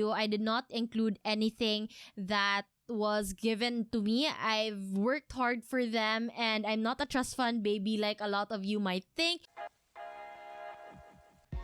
I did not include anything that was given to me. I've worked hard for them, and I'm not a trust fund baby like a lot of you might think.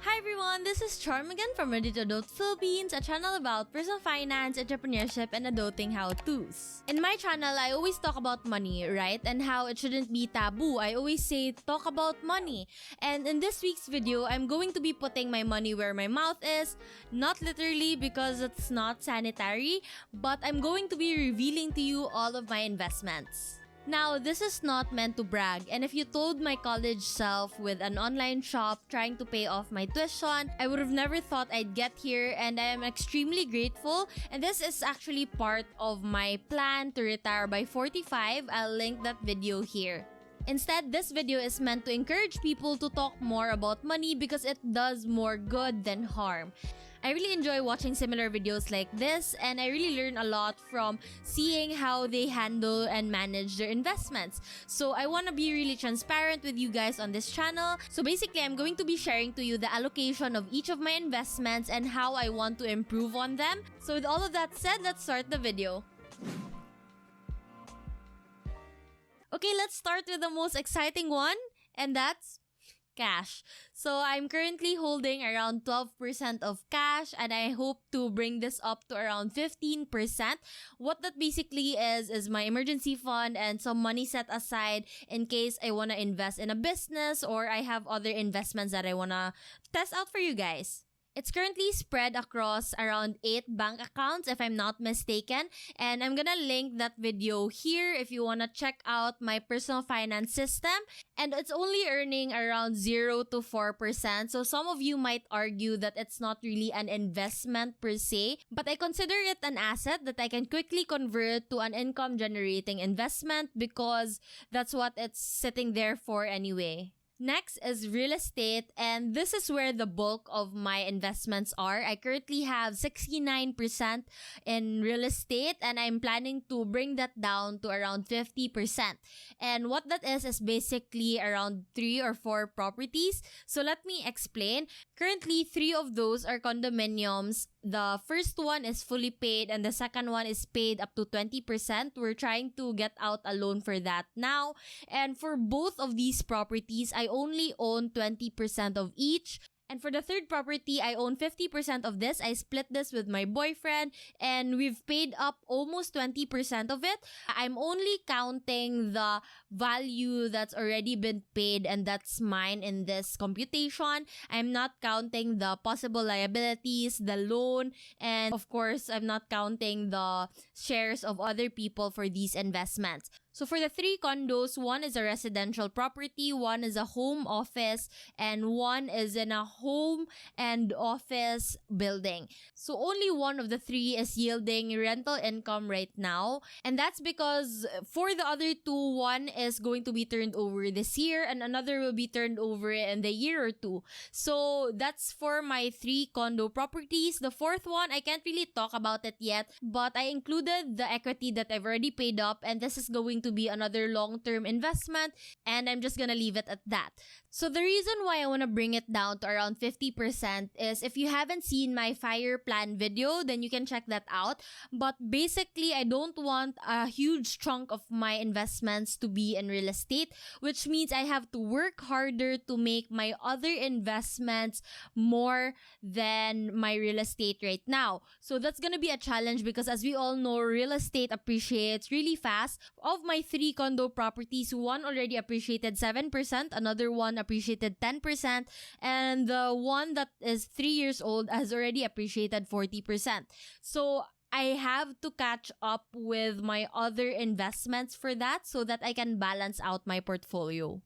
Hi everyone, this is Charm again from Ready to Adult Philippines, a channel about personal finance, entrepreneurship, and adulting how-tos. In my channel, I always talk about money, right? And how it shouldn't be taboo. I always say, talk about money. And in this week's video, I'm going to be putting my money where my mouth is. Not literally because it's not sanitary, but I'm going to be revealing to you all of my investments. Now, this is not meant to brag, and if you told my college self with an online shop trying to pay off my tuition, I would have never thought I'd get here, and I am extremely grateful. And this is actually part of my plan to retire by 45. I'll link that video here. Instead, this video is meant to encourage people to talk more about money because it does more good than harm. I really enjoy watching similar videos like this, and I really learn a lot from seeing how they handle and manage their investments. So I want to be really transparent with you guys on this channel. So basically, I'm going to be sharing to you the allocation of each of my investments and how I want to improve on them. So with all of that said, let's start the video. Okay, let's start with the most exciting one, and that's cash. So I'm currently holding around 12% of cash, and I hope to bring this up to around 15%. What that basically is my emergency fund and some money set aside in case I want to invest in a business or I have other investments that I want to test out for you guys. It's currently spread across around 8 bank accounts if I'm not mistaken, and I'm gonna link that video here if you wanna check out my personal finance system. And it's only earning around 0 to 4%, so some of you might argue that it's not really an investment per se, but I consider it an asset that I can quickly convert to an income generating investment because that's what it's sitting there for anyway. Next is real estate, and this is where the bulk of my investments are. I currently have 69% in real estate, and I'm planning to bring that down to around 50%. And what that is basically around 3 or 4 properties. So let me explain. Currently, 3 of those are condominiums. The first one is fully paid and the second one is paid up to 20%. We're trying to get out a loan for that now. And for both of these properties, I only own 20% of each. And for the third property, I own 50% of this. I split this with my boyfriend and we've paid up almost 20% of it. I'm only counting the value that's already been paid and that's mine in this computation. I'm not counting the possible liabilities, the loan, and of course, I'm not counting the shares of other people for these investments. So for the 3 condos, one is a residential property, one is a home office, and one is in a home and office building. So only one of the 3 is yielding rental income right now. And that's because for the other 2, one is going to be turned over this year and another will be turned over in the year or 2. So that's for my 3 condo properties. The 4th one, I can't really talk about it yet, but I included the equity that I've already paid up, and this is going to be another long-term investment, and I'm just gonna leave it at that. So the reason why I want to bring it down to around 50% is if you haven't seen my FIRE plan video, then you can check that out. But basically, I don't want a huge chunk of my investments to be in real estate, which means I have to work harder to make my other investments more than my real estate right now. So that's gonna be a challenge because as we all know, real estate appreciates really fast. Of my 3 condo properties, one already appreciated 7%, another one appreciated 10%, and the one that is 3 years old has already appreciated 40%. So I have to catch up with my other investments for that so that I can balance out my portfolio.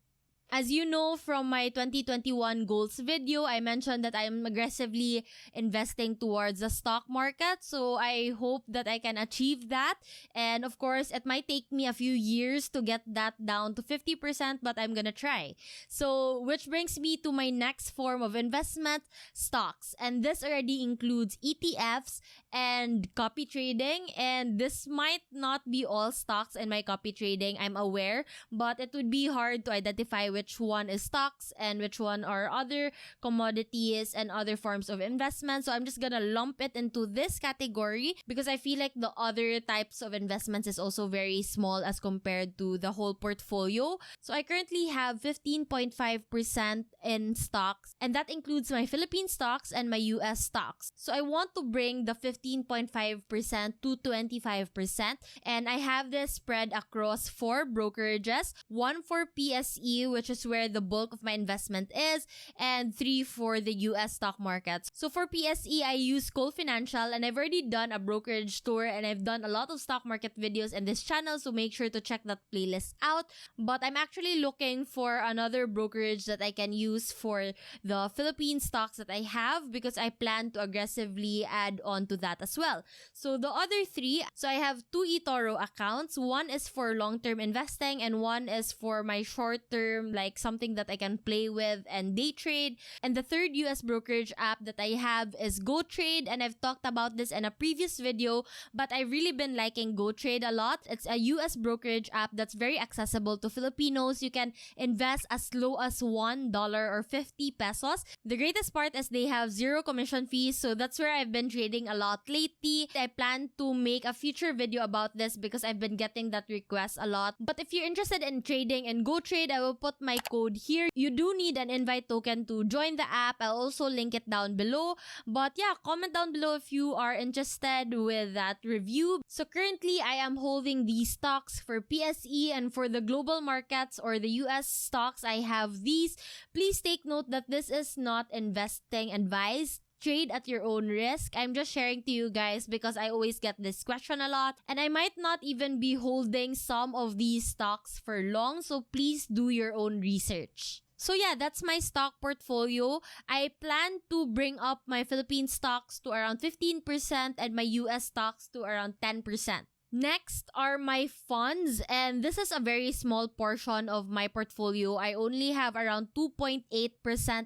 As you know from my 2021 goals video, I mentioned that I'm aggressively investing towards the stock market. So I hope that I can achieve that. And of course, it might take me a few years to get that down to 50%, but I'm gonna try. So, which brings me to my next form of investment, stocks. And this already includes ETFs and copy trading. And this might not be all stocks in my copy trading, I'm aware, but it would be hard to identify which one is stocks and which one are other commodities and other forms of investment. So I'm just gonna lump it into this category because I feel like the other types of investments is also very small as compared to the whole portfolio. So I currently have 15.5% in stocks, and that includes my Philippine stocks and my US stocks. So I want to bring the 15.5% to 25%, and I have this spread across 4 brokerages, 1 for PSE, which is where the bulk of my investment is, and 3 for the US stock markets. So for PSE, I use Cole Financial, and I've already done a brokerage tour, and I've done a lot of stock market videos in this channel, so make sure to check that playlist out. But I'm actually looking for another brokerage that I can use for the Philippine stocks that I have, because I plan to aggressively add on to that as well. So the other 3, so I have 2 eToro accounts. One is for long-term investing and one is for my short-term, like something that I can play with and day trade. And the third US brokerage app that I have is GoTrade, and I've talked about this in a previous video, but I've really been liking GoTrade a lot. It's a US brokerage app that's very accessible to Filipinos. You can invest as low as $1 or 50 pesos. The greatest part is they have 0 commission fees, so that's where I've been trading a lot lately. I plan to make a future video about this because I've been getting that request a lot. But if you're interested in trading in GoTrade, I will put my code here. You do need an invite token to join the app. I'll also link it down below. But yeah, comment down below if you are interested with that review. So currently, I am holding these stocks for PSE, and for the global markets or the US stocks, I have these. Please take note that this is not investing advice. Trade at your own risk. I'm just sharing to you guys because I always get this question a lot, and I might not even be holding some of these stocks for long, so please do your own research. So yeah, that's my stock portfolio. I plan to bring up my Philippine stocks to around 15% and my US stocks to around 10%. Next are my funds, and this is a very small portion of my portfolio. I only have around 2.8%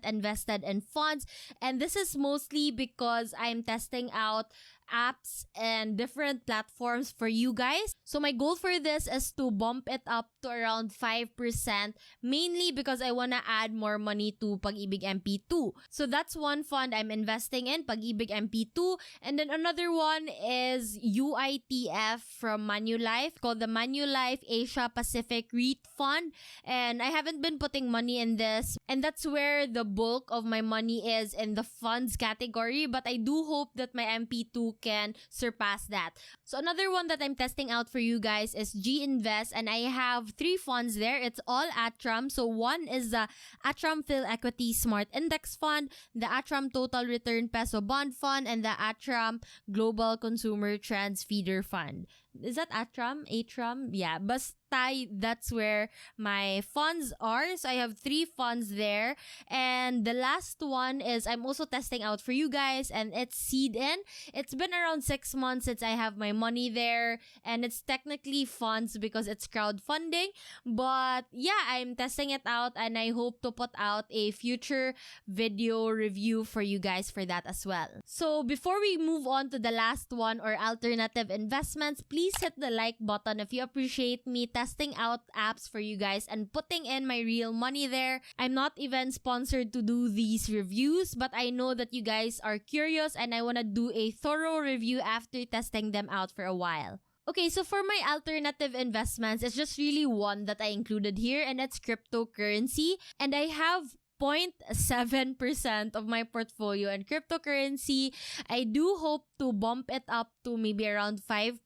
invested in funds, and this is mostly because I'm testing out apps and different platforms for you guys. So my goal for this is to bump it up to around 5%, mainly because I want to add more money to Pag-ibig MP2. So that's one fund I'm investing in, Pag-ibig MP2. And then another one is UITF from Manulife, called the Manulife Asia Pacific REIT Fund. And I haven't been putting money in this, and that's where the bulk of my money is, in the funds category. But I do hope that my MP2 can surpass that. So another one that I'm testing out for you guys is G-Invest, and I have 3 funds there. It's all Atram. So one is the Atram Phil Equity Smart Index Fund, the Atram Total Return Peso Bond Fund, and the Atram Global Consumer Trends Feeder Fund. Is that Atram? Atram? Yeah, basta that's where my funds are. So I have 3 funds there. And the last one is I'm also testing out for you guys, and it's SeedIn. It's been around 6 months since I have my money there, and it's technically funds because it's crowdfunding. But yeah, I'm testing it out, and I hope to put out a future video review for you guys for that as well. So before we move on to the last one, or alternative investments, please hit the like button if you appreciate me testing out apps for you guys and putting in my real money there. I'm not even sponsored to do these reviews, but I know that you guys are curious, and I want to do a thorough review after testing them out for a while. Okay, so for my alternative investments, it's just really one that I included here, and it's cryptocurrency. And I have 0.7% of my portfolio in cryptocurrency. I do hope to bump it up to maybe around 5%,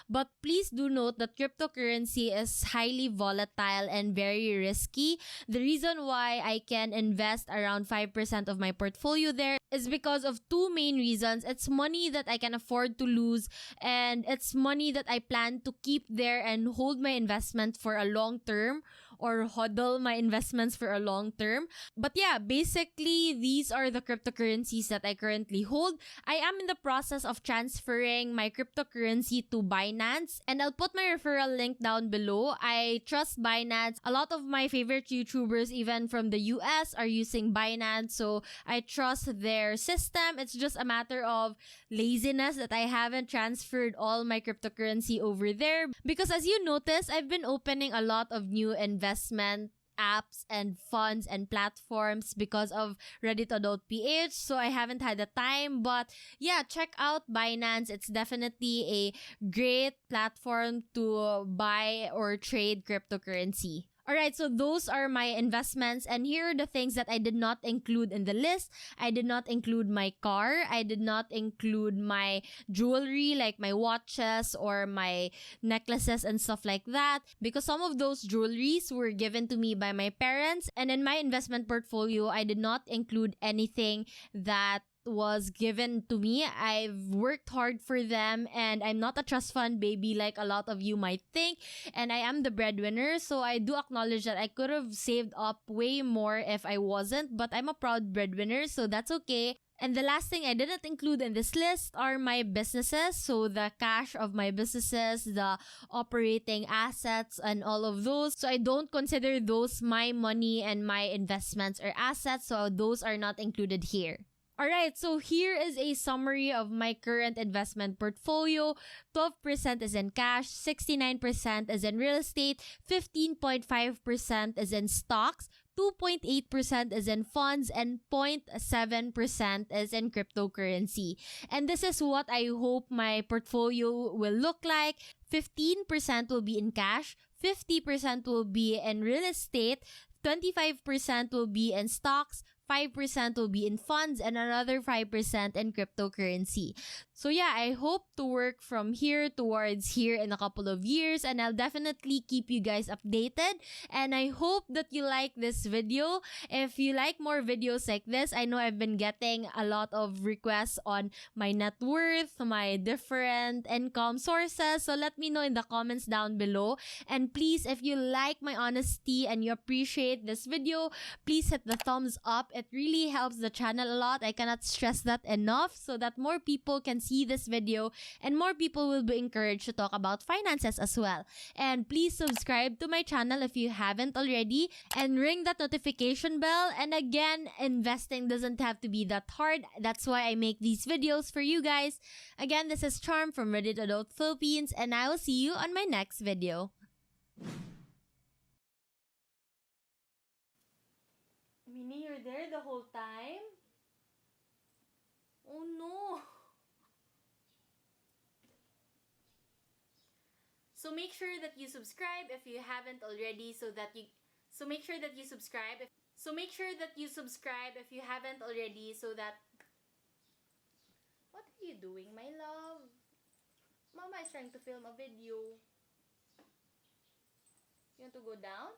but please do note that cryptocurrency is highly volatile and very risky. The reason why I can invest around 5% of my portfolio there is because of 2 main reasons. It's money that I can afford to lose, and it's money that I plan to keep there and hold my investment for a long term, or hodl my investments for a long term. But yeah, basically, these are the cryptocurrencies that I currently hold. I am in the process of transferring my cryptocurrency to Binance, and I'll put my referral link down below. I trust Binance. A lot of my favorite YouTubers, even from the US, are using Binance, so I trust their system. It's just a matter of laziness that I haven't transferred all my cryptocurrency over there, because as you notice, I've been opening a lot of new investment apps and funds and platforms because of Ready to Adult PH, so I haven't had the time. But yeah, check out Binance. It's definitely a great platform to buy or trade cryptocurrency. Alright, so those are my investments, and here are the things that I did not include in the list. I did not include my car. I did not include my jewelry, like my watches or my necklaces and stuff like that, because some of those jewelries were given to me by my parents. And in my investment portfolio, I did not include anything that was given to me. I've worked hard for them, and I'm not a trust fund baby like a lot of you might think. And I am the breadwinner, so I do acknowledge that I could have saved up way more if I wasn't, but I'm a proud breadwinner, so that's okay. And the last thing I didn't include in this list are my businesses. So the cash of my businesses, the operating assets, and all of those. So I don't consider those my money and my investments or assets. So those are not included here. Alright, so here is a summary of my current investment portfolio. 12% is in cash, 69% is in real estate, 15.5% is in stocks, 2.8% is in funds, and 0.7% is in cryptocurrency. And this is what I hope my portfolio will look like. 15% will be in cash, 50% will be in real estate, 25% will be in stocks, 5% will be in funds, and another 5% in cryptocurrency. So yeah, I hope to work from here towards here in a couple of years, and I'll definitely keep you guys updated. And I hope that you like this video. If you like more videos like this, I know I've been getting a lot of requests on my net worth, my different income sources. So let me know in the comments down below. And please, if you like my honesty and you appreciate this video, please hit the thumbs up. It really helps the channel a lot. I cannot stress that enough, so that more people can see this video and more people will be encouraged to talk about finances as well. And please subscribe to my channel if you haven't already, and ring that notification bell. And again, investing doesn't have to be that hard. That's why I make these videos for you guys. Again, this is Charm from Ready to Adult Philippines, and I will see you on my next video. Minnie, you're there the whole time? Oh no! So make sure that you subscribe if you haven't already, so make sure that you subscribe if you haven't already, so that... What are you doing, my love? Mama is trying to film a video. You want to go down?